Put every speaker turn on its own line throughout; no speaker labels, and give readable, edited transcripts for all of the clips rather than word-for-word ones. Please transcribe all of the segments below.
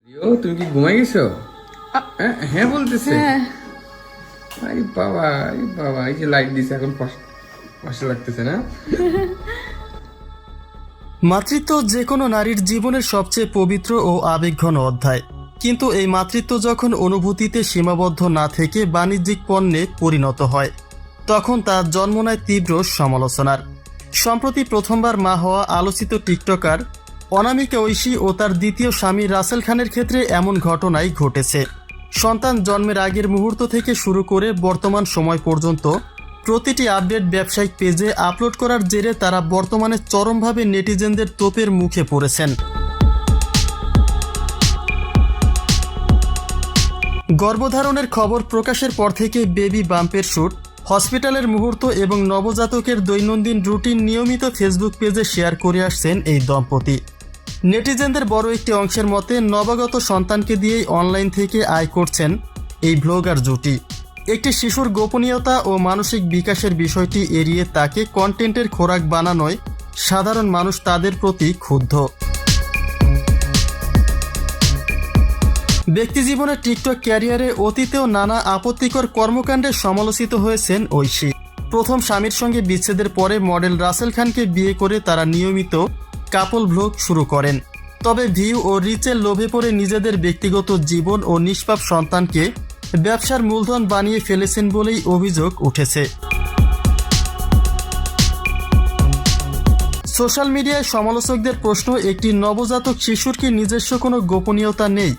তুমি কি ঘুমাই গেছো? হ্যাঁ বলতেছে। আরে বাবা, আরে বাবা, এই যে লাইট দিছে এখন কষ্ট লাগতেছে না?
মাতৃত্ব যে কোনো নারীর জীবনের সবচেয়ে পবিত্র ও আবেগঘন অধ্যায়। কিন্তু এই মাতৃত্ব যখন অনুভূতিতে সীমাবদ্ধ না থেকে বাণিজ্যিক পণ্যে পরিণত হয়, তখন তার জন্ম নেয় তীব্র সমালোচনার। সম্প্রতি প্রথমবার মা হওয়া আলোচিত টিকটকার অনামিকা ঐশী ও তার দ্বিতীয় স্বামী রাসেল খানের ক্ষেত্রে এমন ঘটনাই ঘটেছে। সন্তান জন্মের আগের মুহূর্ত থেকে শুরু করে বর্তমান সময় পর্যন্ত প্রতিটি আপডেট ব্যবসায়িক পেজে আপলোড করার জেরে তারা বর্তমানে চরমভাবে নেটিজেনদের তোপের মুখে পড়েছেন। গর্ভধারণের খবর প্রকাশের পর থেকে বেবি বাম্পের শ্যুট, হসপিটালের মুহূর্ত এবং নবজাতকের দৈনন্দিন রুটিন নিয়মিত ফেসবুক পেজে শেয়ার করে আসছেন এই দম্পতি। নেটিজেনদের বড় একটি অংশের মতে নবাগত সন্তানকে দিয়েই অনলাইন থেকে আয় করছেন এই ব্লগার জুটি। একটি শিশুর গোপনীয়তা ও মানসিক বিকাশের বিষয়টি এড়িয়ে তাকে কন্টেন্টের খোরাক বানানোয় সাধারণ মানুষ তাদের প্রতি ক্ষুব্ধ। ব্যক্তিজীবনে টিকটক ক্যারিয়ারে অতীতেও নানা আপত্তিকর কর্মকাণ্ডে সমালোচিত হয়েছেন ঐশী। প্রথম স্বামীর সঙ্গে বিচ্ছেদের পরে মডেল রাসেল খানকে বিয়ে করে তারা নিয়মিত কাপল ভ্লগ শুরু করেন। তবে ভিউ ও রিচের লোভে পড়ে নিজেদের ব্যক্তিগত জীবন ও নিষ্পাপ সন্তানকে ব্যবসার মূলধন বানিয়ে ফেলেছেন বলেই অভিযোগ উঠেছে। সোশ্যাল মিডিয়ায় সমালোচকদের প্রশ্ন, একটি নবজাতক শিশুর কি নিজস্ব কোনো গোপনীয়তা নেই?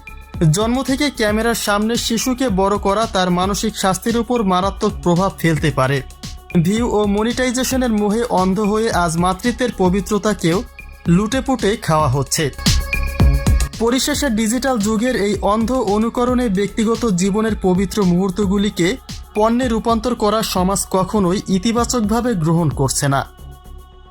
জন্ম থেকে ক্যামেরার সামনে শিশুকে বড় করা তার মানসিক স্বাস্থ্যের উপর মারাত্মক প্রভাব ফেলতে পারে। ভিউ ও মনিটাইজেশনের মোহে অন্ধ হয়ে আজ মাতৃত্বের পবিত্রতাকেও লুটেপুটে খাওয়া হচ্ছে। পরিশেষে ডিজিটাল যুগের এই অন্ধ অনুকরণে ব্যক্তিগত জীবনের পবিত্র মুহূর্তগুলিকে পণ্যে রূপান্তর করা সমাজ কখনোই ইতিবাচকভাবে গ্রহণ করছে না।